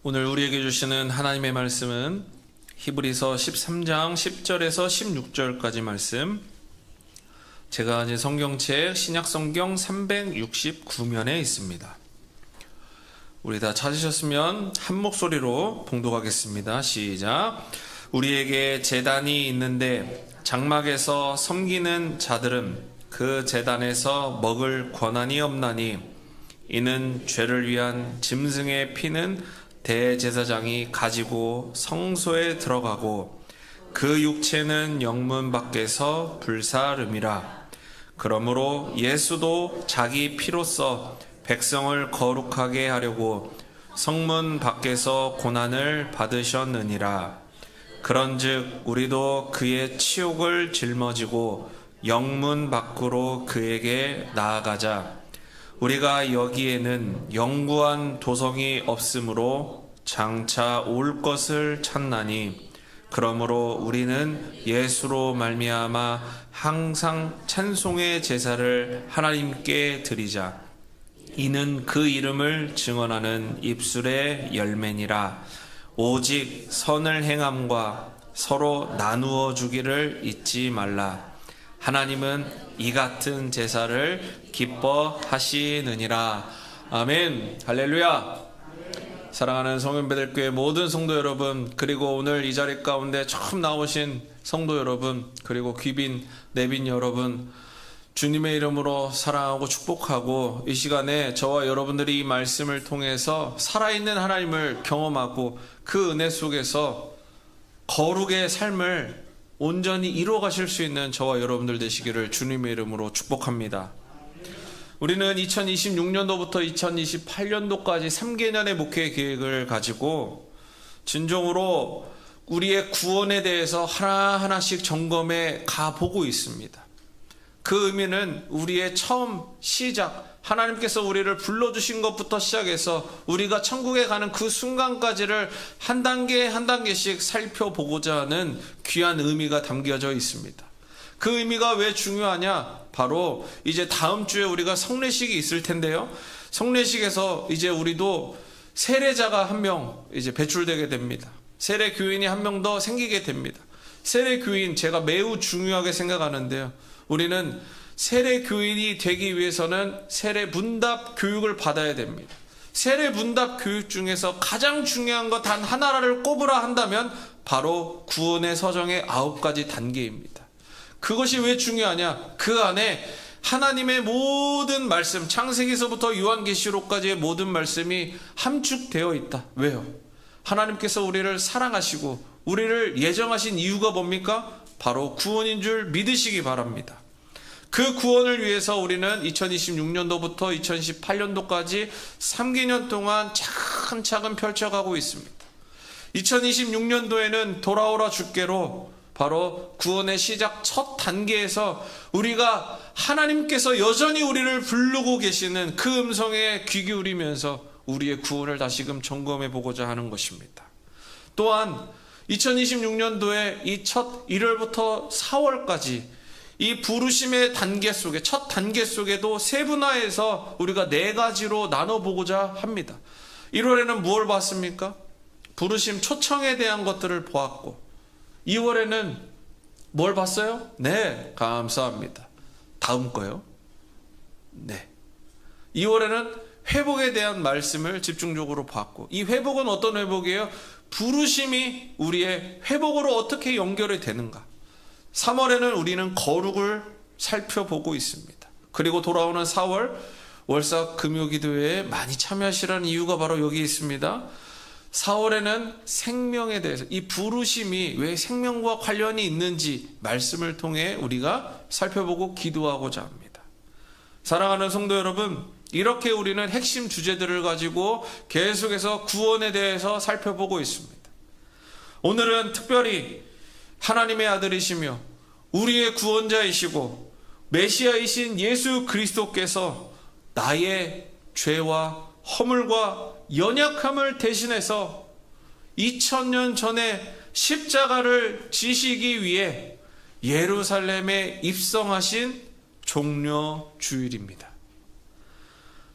오늘 우리에게 주시는 하나님의 말씀은 히브리서 13장 10절에서 16절까지 말씀. 제가 가진 성경책 신약성경 369면에 있습니다. 우리 다 찾으셨으면 한 목소리로 봉독하겠습니다. 시작. 우리에게 제단이 있는데 장막에서 섬기는 자들은 그 제단에서 먹을 권한이 없나니 이는 죄를 위한 짐승의 피는 대제사장이 가지고 성소에 들어가고 그 육체는 영문 밖에서 불사름이라. 그러므로 예수도 자기 피로써 백성을 거룩하게 하려고 성문 밖에서 고난을 받으셨느니라. 그런즉 우리도 그의 치욕을 짊어지고 영문 밖으로 그에게 나아가자. 우리가 여기에는 영구한 도성이 없으므로 장차 올 것을 찾나니 그러므로 우리는 예수로 말미암아 항상 찬송의 제사를 하나님께 드리자. 이는 그 이름을 증언하는 입술의 열매니라. 오직 선을 행함과 서로 나누어 주기를 잊지 말라. 하나님은 이 같은 제사를 기뻐하시느니라. 아멘. 할렐루야. 사랑하는 성현배들교회 모든 성도 여러분, 그리고 오늘 이 자리 가운데 처음 나오신 성도 여러분, 그리고 귀빈 내빈 여러분, 주님의 이름으로 사랑하고 축복하고, 이 시간에 저와 여러분들이 이 말씀을 통해서 살아있는 하나님을 경험하고 그 은혜 속에서 거룩의 삶을 온전히 이루어 가실 수 있는 저와 여러분들 되시기를 주님의 이름으로 축복합니다. 우리는 2026년도부터 2028년도까지 3개년의 목회 계획을 가지고 진정으로 우리의 구원에 대해서 하나하나씩 점검해 가보고 있습니다. 그 의미는 우리의 처음 시작, 하나님께서 우리를 불러주신 것부터 시작해서 우리가 천국에 가는 그 순간까지를 한 단계 한 단계씩 살펴보고자 하는 귀한 의미가 담겨져 있습니다. 그 의미가 왜 중요하냐? 바로 이제 다음 주에 우리가 성례식이 있을 텐데요. 성례식에서 이제 우리도 세례자가 한 명 이제 배출되게 됩니다. 세례 교인이 한 명 더 생기게 됩니다. 세례 교인, 제가 매우 중요하게 생각하는데요. 우리는 세례 교인이 되기 위해서는 세례 문답 교육을 받아야 됩니다. 세례 문답 교육 중에서 가장 중요한 것 단 하나를 꼽으라 한다면 바로 구원의 서정의 9가지 단계입니다. 그것이 왜 중요하냐? 그 안에 하나님의 모든 말씀, 창세기서부터 요한계시록까지의 모든 말씀이 함축되어 있다. 왜요? 하나님께서 우리를 사랑하시고 우리를 예정하신 이유가 뭡니까? 바로 구원인 줄 믿으시기 바랍니다. 그 구원을 위해서 우리는 2026년도부터 2018년도까지 3개년 동안 차근차근 펼쳐가고 있습니다. 2026년도에는 돌아오라 주께로 바로 구원의 시작 첫 단계에서 우리가 하나님께서 여전히 우리를 부르고 계시는 그 음성에 귀 기울이면서 우리의 구원을 다시금 점검해 보고자 하는 것입니다. 또한 2026년도에 이 첫 1월부터 4월까지 이 부르심의 단계 속에, 첫 단계 속에도 세분화해서 우리가 4가지로 나눠보고자 합니다. 1월에는 무엇을 봤습니까? 부르심 초청에 대한 것들을 보았고, 2월에는 뭘 봤어요? 네, 감사합니다. 다음 거요? 네. 2월에는 회복에 대한 말씀을 집중적으로 봤고, 이 회복은 어떤 회복이에요? 부르심이 우리의 회복으로 어떻게 연결이 되는가? 3월에는 우리는 거룩을 살펴보고 있습니다. 그리고 돌아오는 4월 월삭 금요기도회에 많이 참여하시라는 이유가 바로 여기 있습니다. 4월에는 생명에 대해서, 이 부르심이 왜 생명과 관련이 있는지 말씀을 통해 우리가 살펴보고 기도하고자 합니다. 사랑하는 성도 여러분, 이렇게 우리는 핵심 주제들을 가지고 계속해서 구원에 대해서 살펴보고 있습니다. 오늘은 특별히 하나님의 아들이시며 우리의 구원자이시고 메시아이신 예수 그리스도께서 나의 죄와 허물과 연약함을 대신해서 2000년 전에 십자가를 지시기 위해 예루살렘에 입성하신 종려 주일입니다.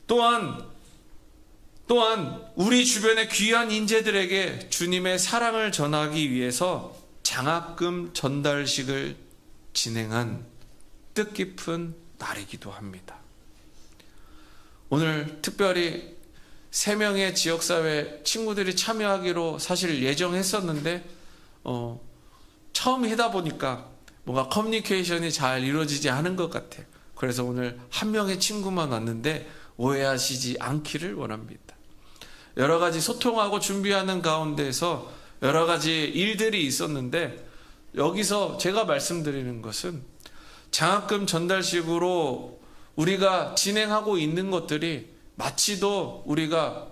또한 또한 우리 주변의 귀한 인재들에게 주님의 사랑을 전하기 위해서 장학금 전달식을 진행한 뜻깊은 날이기도 합니다. 오늘 특별히 3명의 지역사회 친구들이 참여하기로 사실 예정했었는데 처음 하다 보니까 뭔가 커뮤니케이션이 잘 이루어지지 않은 것 같아요. 그래서 오늘 한 명의 친구만 왔는데 오해하시지 않기를 원합니다. 여러 가지 소통하고 준비하는 가운데서 여러 가지 일들이 있었는데, 여기서 제가 말씀드리는 것은 장학금 전달식으로 우리가 진행하고 있는 것들이 마치도 우리가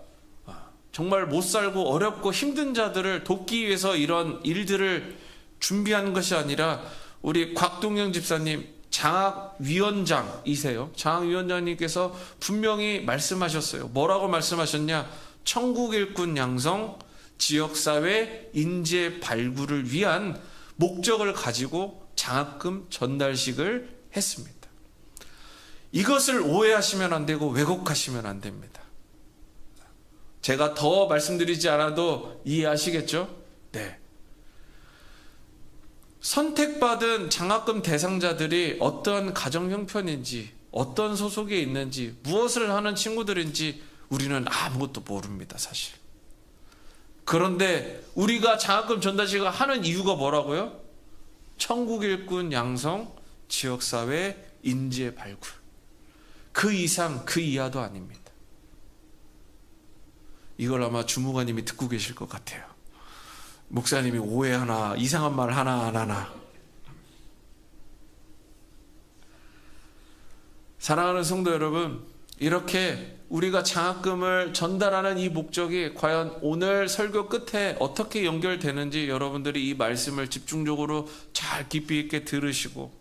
정말 못 살고 어렵고 힘든 자들을 돕기 위해서 이런 일들을 준비하는 것이 아니라, 우리 곽동영 집사님 장학위원장이세요. 장학위원장님께서 분명히 말씀하셨어요. 뭐라고 말씀하셨냐? 천국 일꾼 양성 지역사회 인재 발굴을 위한 목적을 가지고 장학금 전달식을 했습니다. 이것을 오해하시면 안 되고 왜곡하시면 안 됩니다. 제가 더 말씀드리지 않아도 이해하시겠죠? 네. 선택받은 장학금 대상자들이 어떤 가정 형편인지, 어떤 소속에 있는지, 무엇을 하는 친구들인지 우리는 아무것도 모릅니다, 사실. 그런데 우리가 장학금 전달식을 하는 이유가 뭐라고요? 천국 일꾼 양성, 지역사회 인재 발굴. 그 이상 그 이하도 아닙니다. 이걸 아마 주무관님이 듣고 계실 것 같아요. 목사님이 오해하나, 이상한 말 하나 안 하나. 사랑하는 성도 여러분, 이렇게 우리가 장학금을 전달하는 이 목적이 과연 오늘 설교 끝에 어떻게 연결되는지 여러분들이 이 말씀을 집중적으로 잘 깊이 있게 들으시고,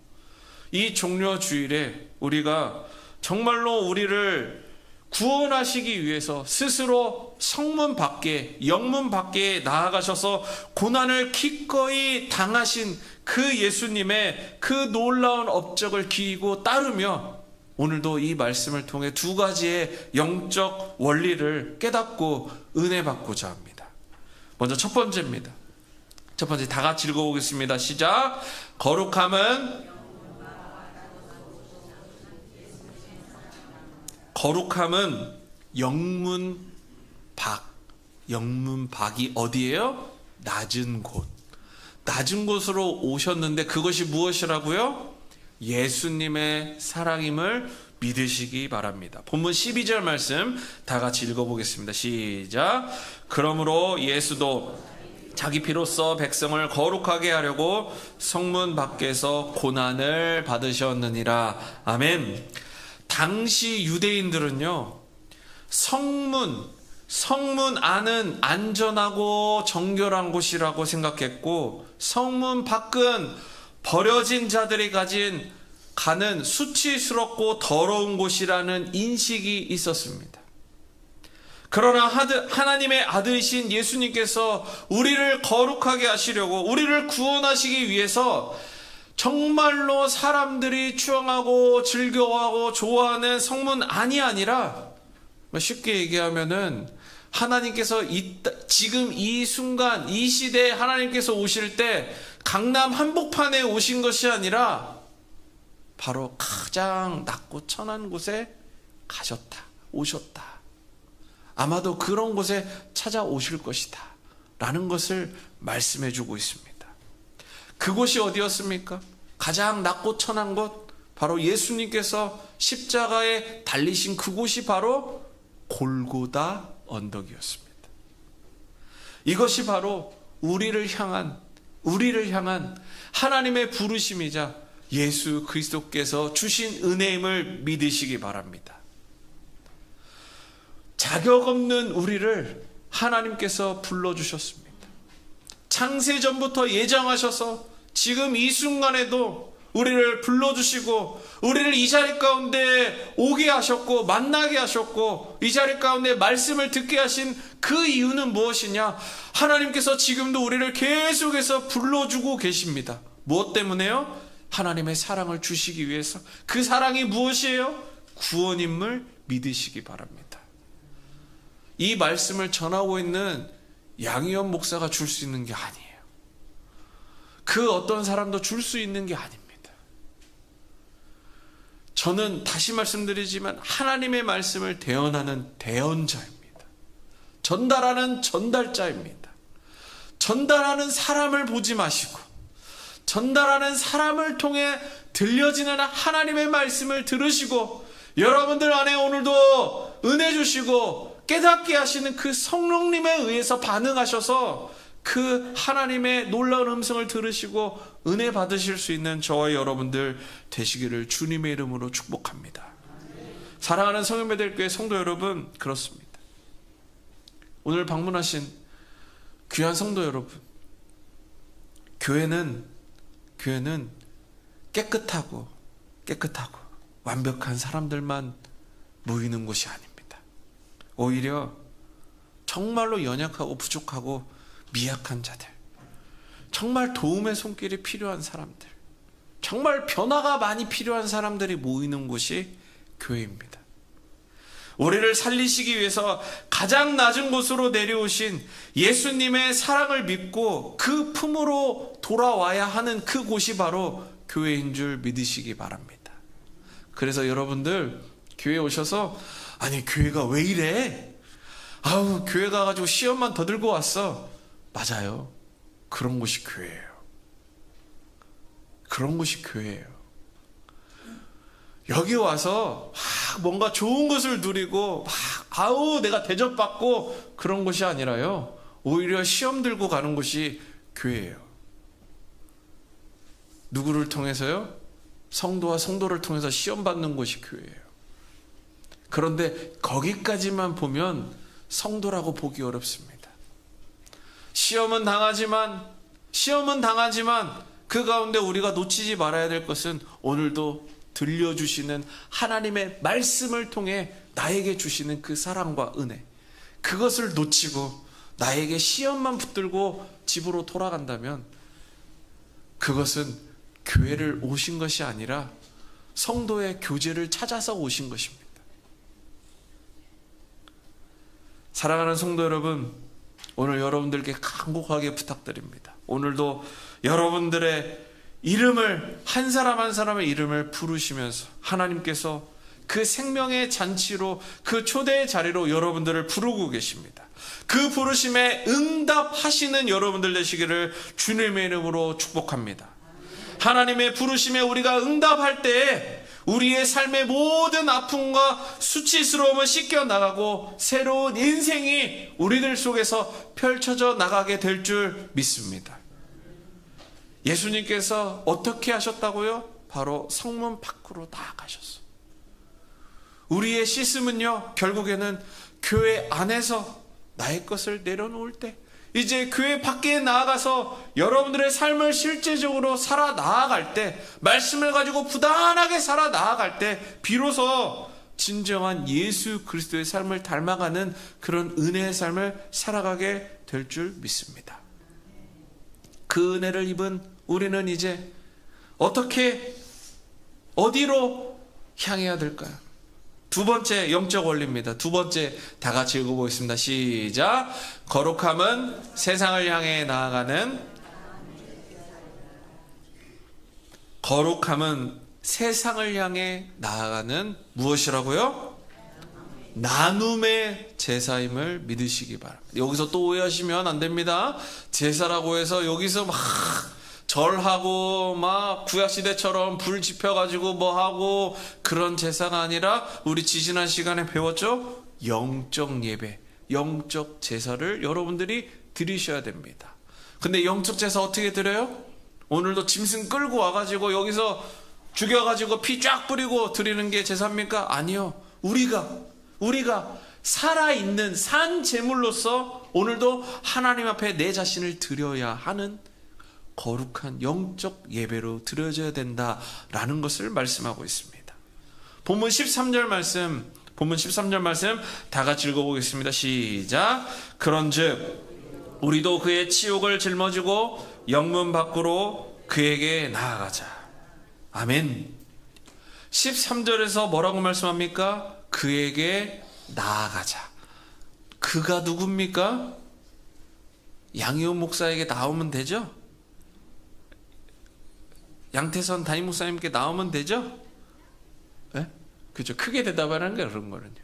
이 종려 주일에 우리가 정말로 우리를 구원하시기 위해서 스스로 성문 밖에, 영문 밖에 나아가셔서 고난을 기꺼이 당하신 그 예수님의 그 놀라운 업적을 기이고 따르며 오늘도 이 말씀을 통해 2가지의 영적 원리를 깨닫고 은혜 받고자 합니다. 먼저 첫 번째입니다. 첫 번째, 다 같이 읽어보겠습니다. 시작. 거룩함은 영문박이 어디예요? 낮은 곳. 낮은 곳으로 오셨는데 그것이 무엇이라고요? 예수님의 사랑임을 믿으시기 바랍니다. 본문 12절 말씀 다 같이 읽어보겠습니다. 시작. 그러므로 예수도 자기 피로써 백성을 거룩하게 하려고 성문 밖에서 고난을 받으셨느니라. 아멘. 당시 유대인들은요, 성문 안은 안전하고 정결한 곳이라고 생각했고, 성문 밖은 버려진 자들이 가는 수치스럽고 더러운 곳이라는 인식이 있었습니다. 그러나 하나님의 아들이신 예수님께서 우리를 거룩하게 하시려고, 우리를 구원하시기 위해서 정말로 사람들이 추앙하고 즐거워하고 좋아하는 성문 안이 아니라, 쉽게 얘기하면은 하나님께서 지금 이 순간 이 시대에 하나님께서 오실 때 강남 한복판에 오신 것이 아니라 바로 가장 낮고 천한 곳에 오셨다. 아마도 그런 곳에 찾아오실 것이다 라는 것을 말씀해 주고 있습니다. 그곳이 어디였습니까? 가장 낮고 천한 곳, 바로 예수님께서 십자가에 달리신 그곳이 바로 골고다 언덕이었습니다. 이것이 바로 우리를 향한 하나님의 부르심이자 예수 그리스도께서 주신 은혜임을 믿으시기 바랍니다. 자격 없는 우리를 하나님께서 불러주셨습니다. 창세전부터 예정하셔서 지금 이 순간에도 우리를 불러주시고 우리를 이 자리 가운데 오게 하셨고 만나게 하셨고 이 자리 가운데 말씀을 듣게 하신 그 이유는 무엇이냐? 하나님께서 지금도 우리를 계속해서 불러주고 계십니다. 무엇 때문에요? 하나님의 사랑을 주시기 위해서. 그 사랑이 무엇이에요? 구원임을 믿으시기 바랍니다. 이 말씀을 전하고 있는 양희연 목사가 줄 수 있는 게 아니에요. 그 어떤 사람도 줄 수 있는 게 아닙니다. 저는 다시 말씀드리지만 하나님의 말씀을 대언하는 대언자입니다. 전달하는 전달자입니다. 전달하는 사람을 보지 마시고 전달하는 사람을 통해 들려지는 하나님의 말씀을 들으시고 여러분들 안에 오늘도 은혜 주시고 깨닫게 하시는 그 성령님에 의해서 반응하셔서 그 하나님의 놀라운 음성을 들으시고 은혜 받으실 수 있는 저와 여러분들 되시기를 주님의 이름으로 축복합니다. 사랑하는 성현배들교회 성도 여러분, 그렇습니다. 오늘 방문하신 귀한 성도 여러분, 교회는 깨끗하고 완벽한 사람들만 모이는 곳이 아닙니다. 오히려 정말로 연약하고 부족하고 미약한 자들, 정말 도움의 손길이 필요한 사람들, 정말 변화가 많이 필요한 사람들이 모이는 곳이 교회입니다. 우리를 살리시기 위해서 가장 낮은 곳으로 내려오신 예수님의 사랑을 믿고 그 품으로 돌아와야 하는 그 곳이 바로 교회인 줄 믿으시기 바랍니다. 그래서 여러분들 교회 오셔서 아니 교회가 왜 이래? 아우 교회 가가지고 시험만 더 들고 왔어. 맞아요. 그런 곳이 교회예요. 그런 곳이 교회예요. 여기 와서 막 뭔가 좋은 것을 누리고 막 아우 내가 대접받고 그런 곳이 아니라요. 오히려 시험 들고 가는 곳이 교회예요. 누구를 통해서요? 성도와 성도를 통해서 시험 받는 곳이 교회예요. 그런데 거기까지만 보면 성도라고 보기 어렵습니다. 시험은 당하지만 그 가운데 우리가 놓치지 말아야 될 것은 오늘도 들려주시는 하나님의 말씀을 통해 나에게 주시는 그 사랑과 은혜, 그것을 놓치고 나에게 시험만 붙들고 집으로 돌아간다면 그것은 교회를 오신 것이 아니라 성도의 교제를 찾아서 오신 것입니다. 사랑하는 성도 여러분, 오늘 여러분들께 간곡하게 부탁드립니다. 오늘도 여러분들의 이름을 한 사람 한 사람의 이름을 부르시면서 하나님께서 그 생명의 잔치로 그 초대의 자리로 여러분들을 부르고 계십니다. 그 부르심에 응답하시는 여러분들 되시기를 주님의 이름으로 축복합니다. 하나님의 부르심에 우리가 응답할 때에 우리의 삶의 모든 아픔과 수치스러움을 씻겨나가고 새로운 인생이 우리들 속에서 펼쳐져 나가게 될 줄 믿습니다. 예수님께서 어떻게 하셨다고요? 바로 성문 밖으로 나아가셨어요. 우리의 씻음은요, 결국에는 교회 안에서 나의 것을 내려놓을 때, 이제 교회 밖에 나아가서 여러분들의 삶을 실제적으로 살아 나아갈 때, 말씀을 가지고 부단하게 살아 나아갈 때 비로소 진정한 예수 그리스도의 삶을 닮아가는 그런 은혜의 삶을 살아가게 될 줄 믿습니다. 그 은혜를 입은 우리는 이제 어떻게 어디로 향해야 될까요? 두 번째 영적 원리입니다. 두 번째 다 같이 읽어보겠습니다. 시작. 거룩함은 세상을 향해 나아가는 무엇이라고요? 나눔의 제사임을 믿으시기 바랍니다. 여기서 또 오해하시면 안 됩니다. 제사라고 해서 여기서 막 절하고 막 구약시대처럼 불 지펴가지고 뭐 하고 그런 제사가 아니라 우리 지지난 시간에 배웠죠? 영적 예배, 영적 제사를 여러분들이 드리셔야 됩니다. 근데 영적 제사 어떻게 드려요? 오늘도 짐승 끌고 와가지고 여기서 죽여가지고 피 쫙 뿌리고 드리는 게 제사입니까? 아니요. 우리가 살아있는 산 제물로서 오늘도 하나님 앞에 내 자신을 드려야 하는 거룩한 영적 예배로 드려져야 된다라는 것을 말씀하고 있습니다. 본문 13절 말씀 다 같이 읽어보겠습니다. 시작. 그런즉 우리도 그의 치욕을 짊어지고 영문 밖으로 그에게 나아가자. 아멘. 13절에서 뭐라고 말씀합니까? 그에게 나아가자. 그가 누굽니까? 양희원 목사에게 나오면 되죠? 양태선 담임 목사님께 나오면 되죠? 네? 그죠? 크게 대답하는 게 그런 거는요.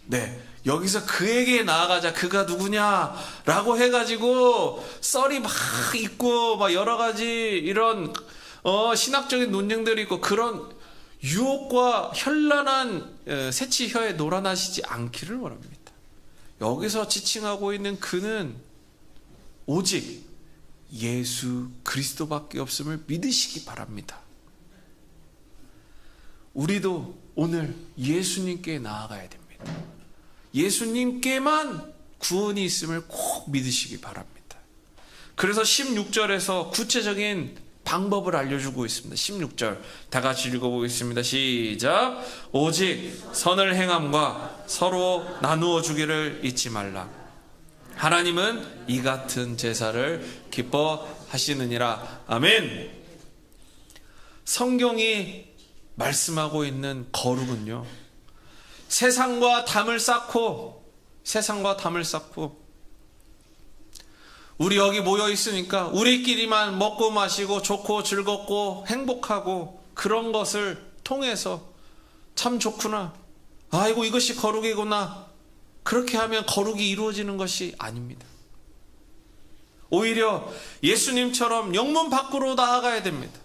네, 여기서 그에게 나아가자. 그가 누구냐라고 해가지고 썰이 막 있고 막 여러 가지 이런 신학적인 논쟁들이 있고 그런 유혹과 현란한 새치혀에 놀아나시지 않기를 원합니다. 여기서 지칭하고 있는 그는 오직 예수 그리스도밖에 없음을 믿으시기 바랍니다. 우리도 오늘 예수님께 나아가야 됩니다. 예수님께만 구원이 있음을 꼭 믿으시기 바랍니다. 그래서 16절에서 구체적인 방법을 알려주고 있습니다. 16절 다 같이 읽어보겠습니다. 시작. 오직 선을 행함과 서로 나누어 주기를 잊지 말라. 하나님은 이 같은 제사를 기뻐하시느니라. 아멘. 성경이 말씀하고 있는 거룩은요, 세상과 담을 쌓고 우리 여기 모여 있으니까 우리끼리만 먹고 마시고 좋고 즐겁고 행복하고 그런 것을 통해서 참 좋구나, 아이고 이것이 거룩이구나, 그렇게 하면 거룩이 이루어지는 것이 아닙니다. 오히려 예수님처럼 영문 밖으로 나아가야 됩니다.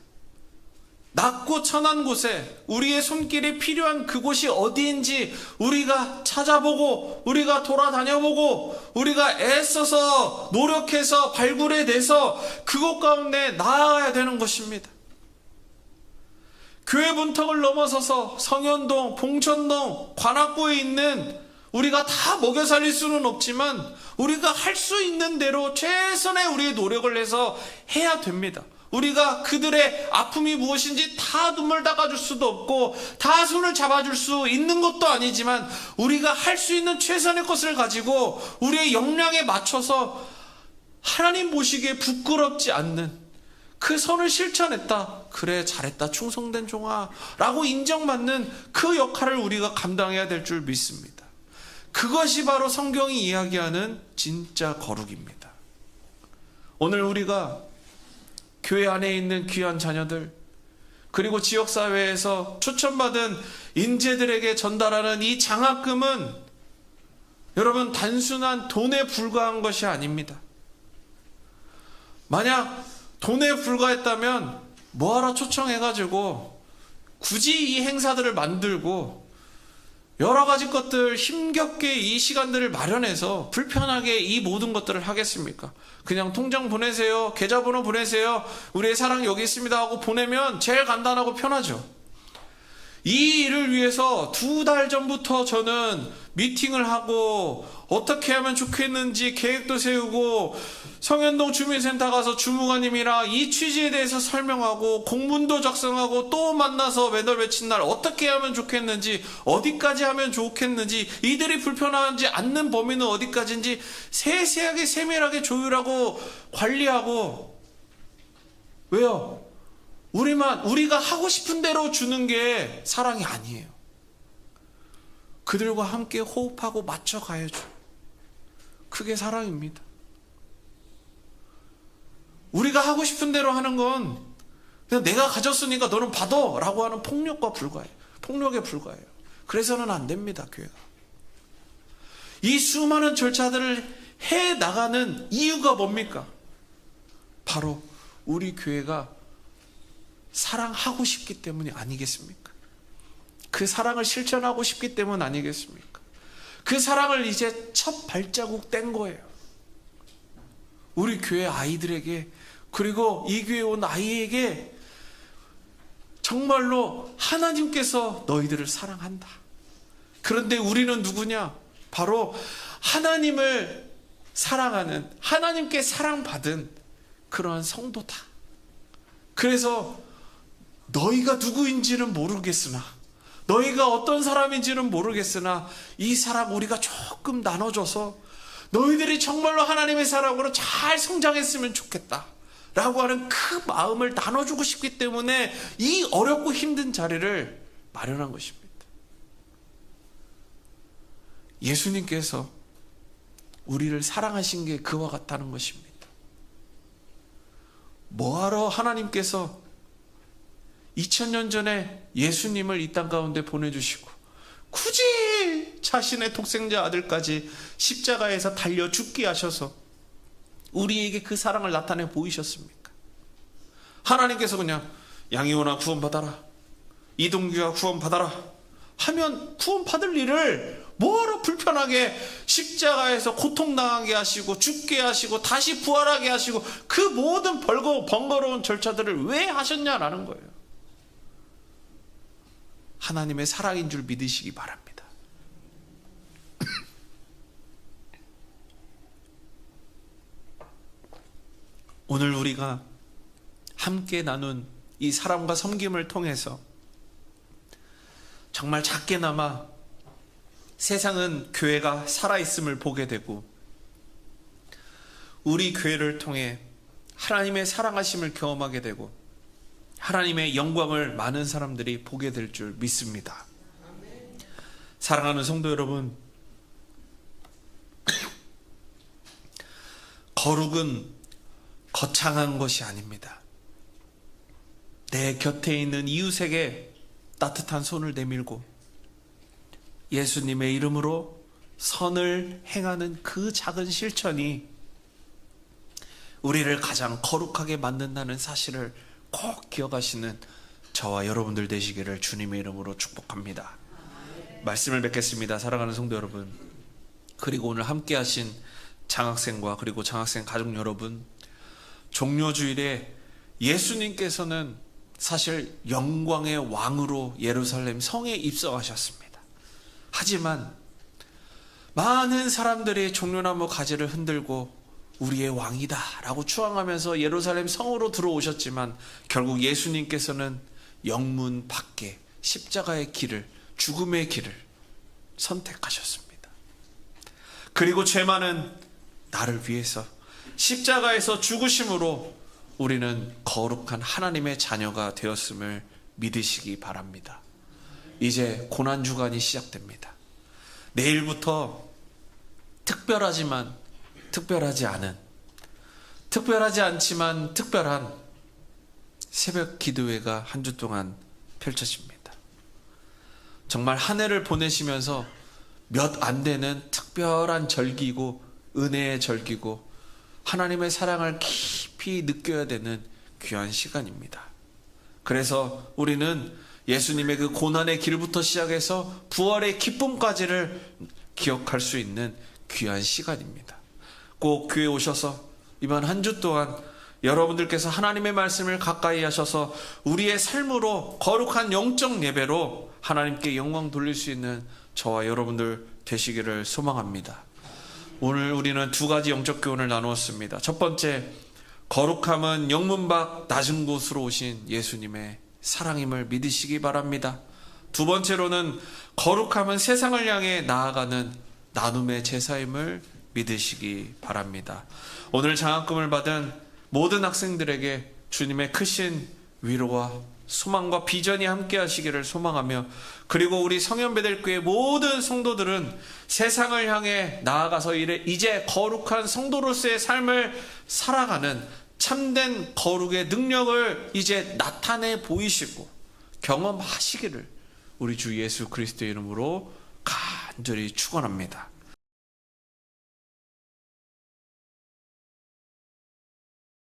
낮고 천한 곳에 우리의 손길이 필요한 그곳이 어디인지 우리가 찾아보고 우리가 돌아다녀보고 우리가 애써서 노력해서 발굴해내서 그곳 가운데 나아가야 되는 것입니다. 교회 문턱을 넘어서서 성현동, 봉천동, 관악구에 있는 우리가 다 먹여 살릴 수는 없지만 우리가 할 수 있는 대로 최선의 우리의 노력을 해서 해야 됩니다. 우리가 그들의 아픔이 무엇인지 다 눈물 닦아줄 수도 없고 다 손을 잡아줄 수 있는 것도 아니지만 우리가 할 수 있는 최선의 것을 가지고 우리의 역량에 맞춰서 하나님 보시기에 부끄럽지 않는 그 선을 실천했다, 그래 잘했다 충성된 종아 라고 인정받는 그 역할을 우리가 감당해야 될 줄 믿습니다. 그것이 바로 성경이 이야기하는 진짜 거룩입니다. 오늘 우리가 교회 안에 있는 귀한 자녀들, 그리고 지역사회에서 추천받은 인재들에게 전달하는 이 장학금은 여러분 단순한 돈에 불과한 것이 아닙니다. 만약 돈에 불과했다면 뭐하러 초청해가지고 굳이 이 행사들을 만들고 여러 가지 것들 힘겹게 이 시간들을 마련해서 불편하게 이 모든 것들을 하겠습니까? 그냥 통장 보내세요, 계좌번호 보내세요, 우리의 사랑 여기 있습니다 하고 보내면 제일 간단하고 편하죠. 이 일을 위해서 2달 전부터 저는 미팅을 하고 어떻게 하면 좋겠는지 계획도 세우고 성현동 주민센터 가서 주무관님이랑 이 취지에 대해서 설명하고 공문도 작성하고 또 만나서 매달 며칠 날 어떻게 하면 좋겠는지, 어디까지 하면 좋겠는지, 이들이 불편하지 않는 범위는 어디까지인지 세세하게 세밀하게 조율하고 관리하고. 왜요? 우리가 하고 싶은 대로 주는 게 사랑이 아니에요. 그들과 함께 호흡하고 맞춰가야죠. 그게 사랑입니다. 우리가 하고 싶은 대로 하는 건 그냥 내가 가졌으니까 너는 받아 라고 하는 폭력과 불과해요. 폭력에 불과해요. 그래서는 안 됩니다, 교회가. 이 수많은 절차들을 해 나가는 이유가 뭡니까? 바로 우리 교회가 사랑하고 싶기 때문이 아니겠습니까? 그 사랑을 실천하고 싶기 때문 아니겠습니까? 그 사랑을 이제 첫 발자국 뗀 거예요. 우리 교회 아이들에게, 그리고 이 교회에 온 아이에게 정말로 하나님께서 너희들을 사랑한다. 그런데 우리는 누구냐? 바로 하나님을 사랑하는, 하나님께 사랑받은 그러한 성도다. 그래서 너희가 누구인지는 모르겠으나, 너희가 어떤 사람인지는 모르겠으나 이 사랑 우리가 조금 나눠줘서 너희들이 정말로 하나님의 사랑으로 잘 성장했으면 좋겠다 라고 하는 그 마음을 나눠주고 싶기 때문에 이 어렵고 힘든 자리를 마련한 것입니다. 예수님께서 우리를 사랑하신 게 그와 같다는 것입니다. 뭐하러 하나님께서 2000년 전에 예수님을 이 땅 가운데 보내주시고 굳이 자신의 독생자 아들까지 십자가에서 달려 죽게 하셔서 우리에게 그 사랑을 나타내 보이셨습니까? 하나님께서 그냥 양이오나 구원받아라, 이동규야 구원받아라 하면 구원받을 일을 뭐하러 불편하게 십자가에서 고통당하게 하시고 죽게 하시고 다시 부활하게 하시고 그 모든 번거로운 절차들을 왜 하셨냐라는 거예요. 하나님의 사랑인 줄 믿으시기 바랍니다. 오늘 우리가 함께 나눈 이 사랑과 섬김을 통해서 정말 작게나마 세상은 교회가 살아있음을 보게 되고 우리 교회를 통해 하나님의 사랑하심을 경험하게 되고 하나님의 영광을 많은 사람들이 보게 될 줄 믿습니다. 사랑하는 성도 여러분, 거룩은 거창한 것이 아닙니다. 내 곁에 있는 이웃에게 따뜻한 손을 내밀고 예수님의 이름으로 선을 행하는 그 작은 실천이 우리를 가장 거룩하게 만든다는 사실을 꼭 기억하시는 저와 여러분들 되시기를 주님의 이름으로 축복합니다. 말씀을 뵙겠습니다. 사랑하는 성도 여러분, 그리고 오늘 함께 하신 장학생과 그리고 장학생 가족 여러분, 종료주일에 예수님께서는 사실 영광의 왕으로 예루살렘 성에 입성하셨습니다. 하지만 많은 사람들이 종려나무 가지를 흔들고 우리의 왕이다 라고 추앙하면서 예루살렘 성으로 들어오셨지만 결국 예수님께서는 영문 밖에 십자가의 길을, 죽음의 길을 선택하셨습니다. 그리고 죄 많은 나를 위해서 십자가에서 죽으심으로 우리는 거룩한 하나님의 자녀가 되었음을 믿으시기 바랍니다. 이제 고난주간이 시작됩니다. 내일부터 특별하지만 특별하지 않지만 특별한 새벽 기도회가 한 주 동안 펼쳐집니다. 정말 한 해를 보내시면서 몇 안 되는 특별한 절기고 은혜의 절기고 하나님의 사랑을 깊이 느껴야 되는 귀한 시간입니다. 그래서 우리는 예수님의 그 고난의 길부터 시작해서 부활의 기쁨까지를 기억할 수 있는 귀한 시간입니다. 꼭 교회에 오셔서 이번 한 주 동안 여러분들께서 하나님의 말씀을 가까이 하셔서 우리의 삶으로 거룩한 영적 예배로 하나님께 영광 돌릴 수 있는 저와 여러분들 되시기를 소망합니다. 오늘 우리는 두 가지 영적 교훈을 나누었습니다. 첫 번째, 거룩함은 영문 밖 낮은 곳으로 오신 예수님의 사랑임을 믿으시기 바랍니다. 두 번째로는 거룩함은 세상을 향해 나아가는 나눔의 제사임을 믿으시기 바랍니다. 오늘 장학금을 받은 모든 학생들에게 주님의 크신 위로와 소망과 비전이 함께 하시기를 소망하며, 그리고 우리 성현베델교회 모든 성도들은 세상을 향해 나아가서 이제 거룩한 성도로서의 삶을 살아가는 참된 거룩의 능력을 이제 나타내 보이시고 경험하시기를 우리 주 예수 그리스도의 이름으로 간절히 축원합니다.